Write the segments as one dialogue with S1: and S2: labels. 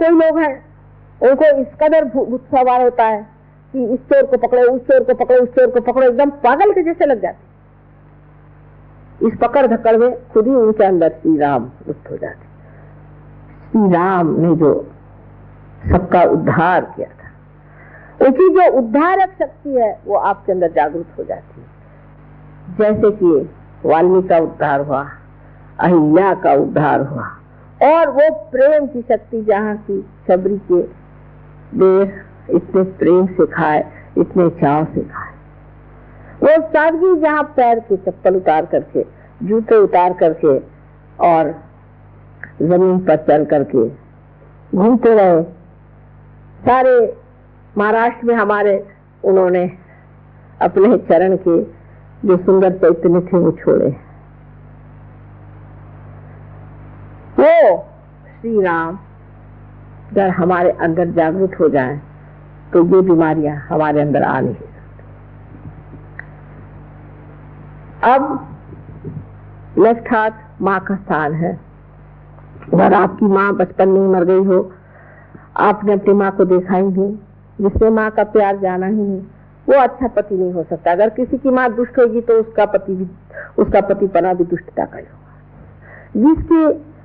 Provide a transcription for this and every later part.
S1: कोई लोग हैं उनको इस कदर भूत सवार होता है कि इस चोर को पकड़ो, उस चोर को पकड़ो, उस चोर को पकड़ो, एकदम पागल के जैसे लग जाते। इस पकड़ धक्कड़ में खुद ही उनके अंदर श्री राम लुप्त हो जाते। श्री राम ने जो सबका उद्धार किया था, उसकी जो उद्धारक शक्ति है वो आपके अंदर जागृत हो जाती है। जैसे कि वाल्मीकि का उद्धार हुआ, अहिल्या का उद्धार हुआ, और वो प्रेम की शक्ति जहाँ की शबरी के देह इतने प्रेम से खाए, इतने चाव से खाए, वो सादगी जहाँ पैर के चप्पल उतार करके, जूते उतार करके और जमीन पर चल करके घूमते रहे। सारे महाराष्ट्र में हमारे उन्होंने अपने चरण के जो सुंदर चैतन्य थे वो छोड़े। वो श्री राम अगर हमारे अंदर जागृत हो जाएं तो ये बीमारियां हमारे अंदर आ नहीं सकती। अब लेफ्ट हाथ माँ का स्थान है। अगर आपकी माँ बचपन में मर गई हो, आपने अपनी माँ को देखा ही नहीं, जिसने माँ का प्यार जाना ही नहीं, वो अच्छा पति नहीं हो सकता। अगर किसी की माँ दुष्ट होगी तो उसका पतिपना भी दुष्टता का ही होगा। जिसकी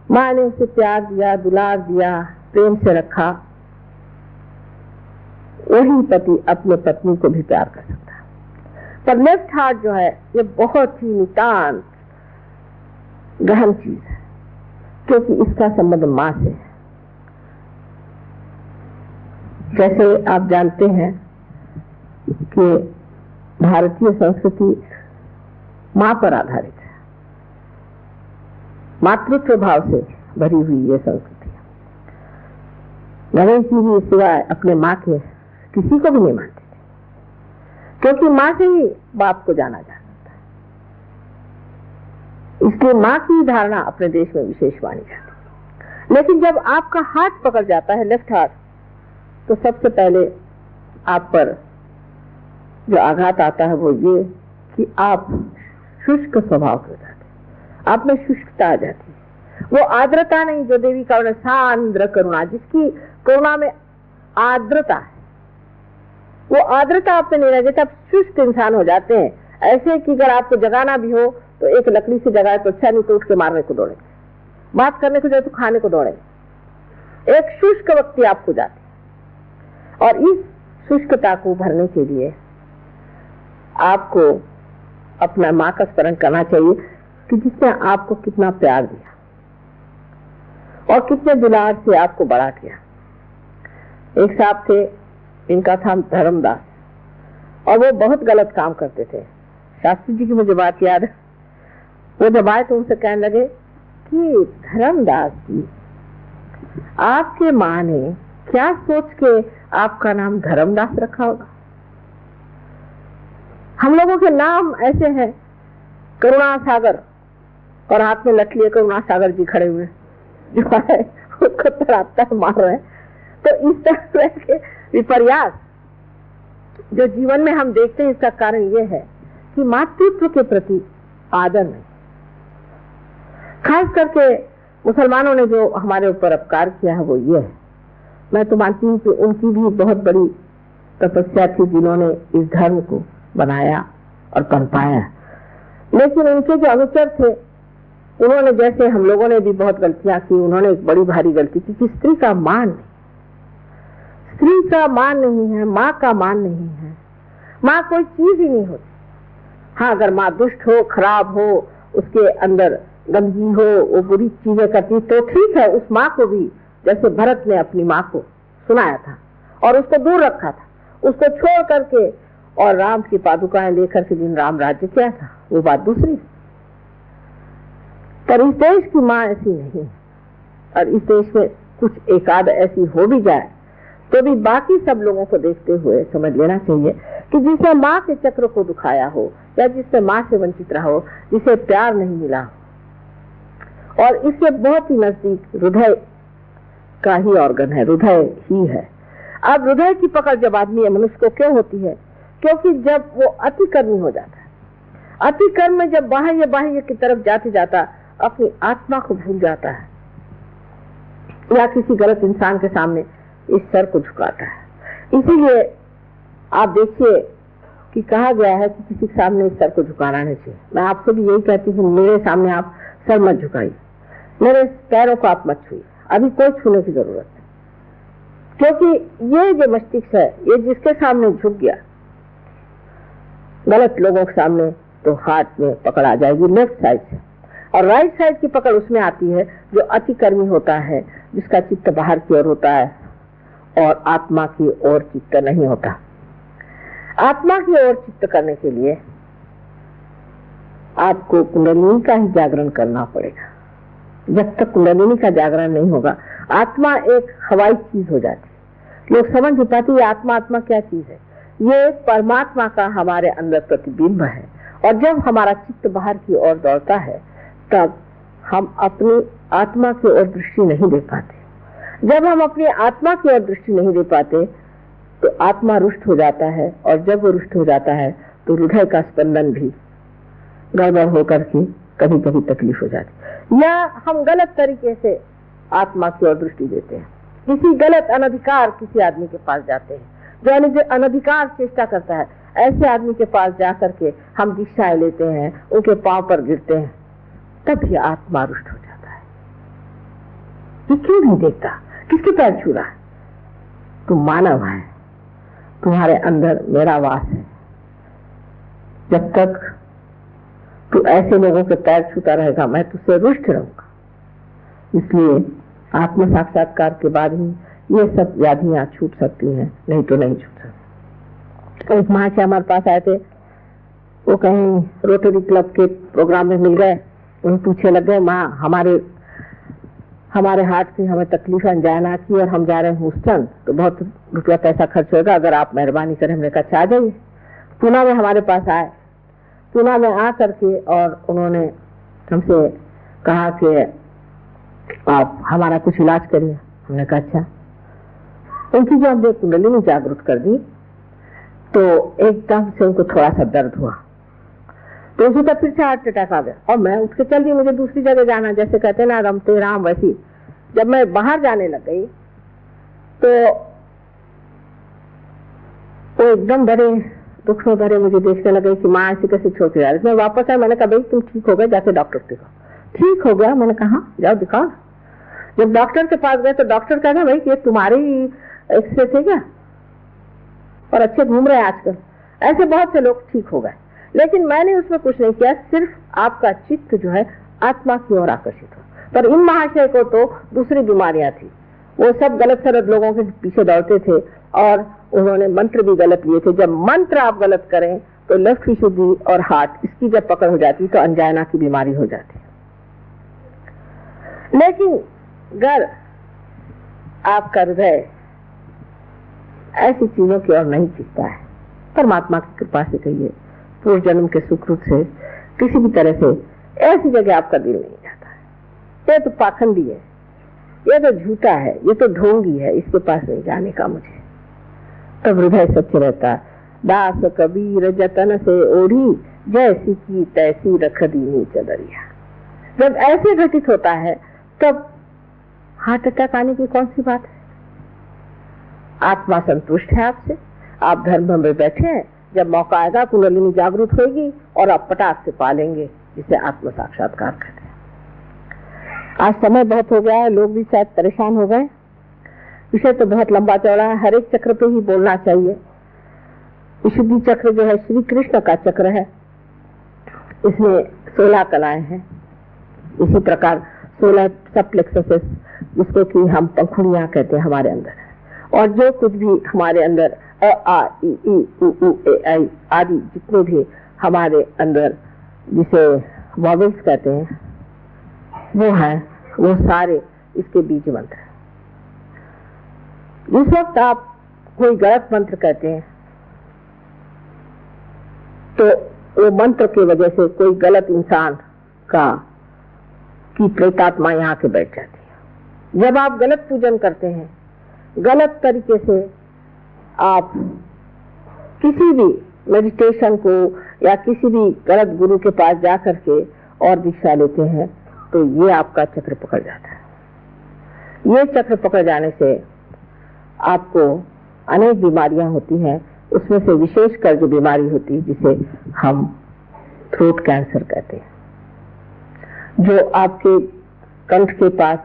S1: माँ ने उसे प्यार दिया, दुलार दिया, प्रेम से रखा, वही पति अपने पत्नी को भी प्यार कर सकता है। पर लेफ्ट हार्ट जो है ये बहुत ही नितांत गहन चीज है, क्योंकि इसका संबंध माँ से है। जैसे आप जानते हैं कि भारतीय संस्कृति माँ पर आधारित है, मातृत्व भाव से भरी हुई ये संस्कृति है। गणेश जी भी सिवाय अपने माँ के किसी को भी नहीं मानते थे, क्योंकि माँ से ही बाप को जाना जा सकता है। इसलिए माँ की धारणा अपने देश में विशेष मानी जाती है। लेकिन जब आपका हाथ पकड़ जाता है, लेफ्ट हाथ, तो सबसे पहले आप पर जो आघात आता है वो ये कि आप शुष्क स्वभाव के हो जाते, आप में शुष्कता आ जाती है। वो आर्द्रता नहीं जो देवी का सांद्र करुणा, जिसकी करुणा में आर्द्रता है, वो आर्द्रता आप में नहीं रह जाती। आप शुष्क इंसान हो जाते हैं। ऐसे कि अगर आपको जगाना भी हो तो एक लकड़ी से जगाए तो अच्छा, नहीं तो उठ के मारने को दौड़े, बात करने को जाए तो खाने को दौड़े। एक शुष्क व्यक्ति आप हो जाते। और इस शुष्कता को भरने के लिए आपको अपना माँ का स्मरण करना चाहिए कि जिसने आपको कितना प्यार दिया और कितने दुलार से आपको बड़ा किया। एक साहब थे, इनका था धर्मदास, और वो बहुत गलत काम करते थे। शास्त्री जी की मुझे बात याद है, वो जब आए तो उनसे कहने लगे कि धर्मदास जी, आपके माँ ने क्या सोच के आपका नाम धर्मदास रखा होगा? हम लोगों के नाम ऐसे हैं, करुणा सागर, और हाथ में लकड़ी करुणा सागर जी खड़े हुए जो है उसको तड़ाता है, मार रहे हैं। तो इस तरह के विपर्यास जो जीवन में हम देखते हैं, इसका कारण यह है कि मातृत्व के प्रति आदर नहीं। खास करके मुसलमानों ने जो हमारे ऊपर अपकार किया है वो ये है। मैं तो मानती हूँ कि उनकी भी बहुत बड़ी तपस्या थी जिन्होंने इस धर्म को बनाया और पनपाया, लेकिन उनके जो अनुचर थे उन्होंने, जैसे हम लोगों ने भी बहुत गलतियां की, उन्होंने एक बड़ी भारी गलती की कि स्त्री का मान नहीं, स्त्री का मान नहीं है, माँ का मान नहीं है। माँ कोई चीज ही नहीं होती। हाँ, अगर माँ दुष्ट हो, खराब हो, उसके अंदर गंदगी हो, वो बुरी चीजें करती तो ठीक है, उस माँ को भी, जैसे भरत ने अपनी माँ को सुनाया था और उसको दूर रखा था, उसको छोड़ करके और राम की पादुकाएं लेकर के जिन राम राज्य किया था, वो बात दूसरी। पर इस देश की माँ ऐसी नहीं है, और इस देश में कुछ एकाध ऐसी हो भी जाए तो भी बाकी सब लोगों को देखते हुए समझ लेना चाहिए कि जिसे माँ के चक्र को दुखाया हो, या जिससे माँ से वंचित रहा हो, जिसे प्यार नहीं मिला, और इससे बहुत ही नजदीक हृदय का ही ऑर्गन है, हृदय ही है। अब हृदय की पकड़ जब आदमी मनुष्य को क्यों होती है? क्योंकि जब वो अतिकर्मी हो जाता है, अतिकर्म में जब बाह्य की तरफ जाते जाता अपनी आत्मा को भूल जाता है, या किसी गलत इंसान के सामने इस सर को झुकाता है। इसीलिए आप देखिए कि कहा गया है कि किसी के सामने इस सर को झुकाना नहीं चाहिए। मैं आपसे भी यही कहती हूँ, मेरे सामने आप सर मत झुकाइए, मेरे पैरों को आप मत छुइए, अभी कोई छूने की जरूरत नहीं। क्योंकि ये जो मस्तिष्क है, ये जिसके सामने झुक गया गलत लोगों के सामने, तो हाथ में पकड़ आ जाएगी लेफ्ट साइड से, और राइट साइड की पकड़ उसमें आती है जो अतिकर्मी होता है, जिसका चित्त बाहर की ओर होता है और आत्मा की ओर चित्त नहीं होता। आत्मा की ओर चित्त करने के लिए आपको कुंडलिनी का ही जागरण करना पड़ेगा। जब तक कुंडलिनी का जागरण नहीं होगा, आत्मा एक हवाई चीज हो जाती है। लोग समझ नहीं पाते आत्मा आत्मा क्या चीज है। ये परमात्मा का हमारे अंदर प्रतिबिंब है, और जब हमारा चित्त बाहर की ओर दौड़ता है तब हम अपनी आत्मा की ओर दृष्टि नहीं दे पाते। जब हम अपनी आत्मा की ओर दृष्टि नहीं दे पाते तो आत्मा रुष्ट हो जाता है, और जब वो रुष्ट हो जाता है तो हृदय का स्पंदन भी गड़बड़ होकर के कभी कभी तकलीफ हो जाती, या हम गलत तरीके से आत्मा की ओर दृष्टि देते हैं। किसी गलत अनधिकार किसी आदमी के पास जाते हैं, जो अनधिकार चेष्टा करता है, ऐसे आदमी के पास जाकर के हम दीक्षाएं लेते हैं, उनके पांव पर गिरते हैं, तब भी आत्मा रुष्ट हो जाता है। ये क्यों नहीं देखता किसके पैर छू रहा है? तुम मानव है, तुम्हारे अंदर मेरा वास है। जब तक तू ऐसे लोगों के पैर छूता रहेगा, मैं तुझसे रुष्ट रहूंगा। इसलिए आत्म साक्षात्कार के बाद ही ये सब व्याधियां छूट सकती हैं, नहीं तो नहीं छूट सकती। एक माँ से हमारे पास आए थे, वो कहीं रोटरी क्लब के प्रोग्राम में मिल गए, उन्हें पूछे लग गए, माँ हमारे हार्ट की हमें तकलीफ अंजाना की और हम जा रहे हैं ह्यूस्टन, तो बहुत रुपया पैसा खर्च होगा, अगर आप मेहरबानी करें। हमने कहा अच्छा आ जाइए। पूना में हमारे पास आए, पूना में आ करके और उन्होंने हमसे कहा कि आप हमारा कुछ इलाज करिए। हमने कहा अच्छा। उनकी जो हमने कुंडलिनी जागृत कर दी तो एकदम से उनको थोड़ा सा दर्द हुआ, तो उसी का फिर से हार्ट अटैक आ गया, और मैं उठ के चल दी, मुझे दूसरी जगह जाना, जैसे कहते ना रमते राम, वैसी। जब मैं बाहर जाने लग गई तो वो एकदम बड़े दुख में भरे मुझे देखने लगे कि माँ ऐसी कैसे छोड़ के जा रही। मैं वापस आया, मैंने कहा भाई तुम ठीक हो गए, जाके डॉक्टर को दिखाओ। ठीक हो गया? मैंने कहा जाओ दिखाओ। जब डॉक्टर के पास गए तो डॉक्टर कहना भाई ये तुम्हारे ही एक्सरे थे क्या, और अच्छे घूम रहे हैं आजकल। ऐसे बहुत से लोग ठीक हो गए, लेकिन मैंने उसमें कुछ नहीं किया, सिर्फ आपका चित्त जो है आत्मा की ओर आकर्षित हो। पर इन महाशय को तो दूसरी बीमारियां थी, वो सब गलत सलत लोगों के पीछे दौड़ते थे, और उन्होंने मंत्र भी गलत लिए थे। जब मंत्र आप गलत करें तो लक्ष्मी शुद्धि और हार्ट इसकी जब पकड़ हो जाती तो अंजाना की बीमारी हो जाती। लेकिन अगर आपका हृदय ऐसी चीजों की ओर नहीं खींचता है, परमात्मा की कृपा से कहिए, पूर्व जन्म के सुकृत से, किसी भी तरह से ऐसी जगह आपका दिल नहीं जाता है। ये तो पाखंडी है, ये तो झूठा है, ये तो ढोंगी है, इसके पास नहीं जाने का मुझे। तब हृदय सच रहता है। दास कबीर जतन से ओढ़ी, जैसी की तैसी रख दीनी चदरिया। जब ऐसे घटित होता है तब हार्ट अटैक आने की कौन सी बात है? आत्मा संतुष्ट है आपसे, आप धर्म में बैठे हैं, जब मौका आएगा कुंडलिनी जागृत होगी और आप पटाख से पालेंगे, जिसे आत्म साक्षात्कार कहते हैं। आज समय बहुत हो गया है, लोग भी शायद परेशान हो गए। विषय तो बहुत लंबा चौड़ा है, हर एक चक्र पे ही बोलना चाहिए। विशुद्धि चक्र जो है श्री कृष्ण का चक्र है, इसमें 16 कलाएं हैं। इसी प्रकार 16 सब प्लेक्ससेस, जिसको कि हम पंखुड़ियां कहते हैं, हमारे अंदर है। और जो कुछ भी हमारे अंदर अ आ इ ई उ ऊ ए आई आदि जितने भी हमारे अंदर जिसे वॉवेल्स कहते हैं वो है, वो सारे इसके बीज मंत्र है। जिस वक्त आप कोई गलत मंत्र कहते हैं तो वो मंत्र की वजह से कोई गलत इंसान की प्रेतात्मा यहाँ के बैठ जाती है। जब आप गलत पूजन करते हैं, गलत तरीके से आप किसी भी मेडिटेशन को या किसी भी गलत गुरु के पास जा करके और दीक्षा लेते हैं, तो ये आपका चक्र पकड़ जाता है। ये चक्र पकड़ जाने से आपको अनेक बीमारियां होती हैं, उसमें से विशेषकर जो बीमारी होती है जिसे हम थ्रोट कैंसर कहते हैं, जो आपके कंठ के पास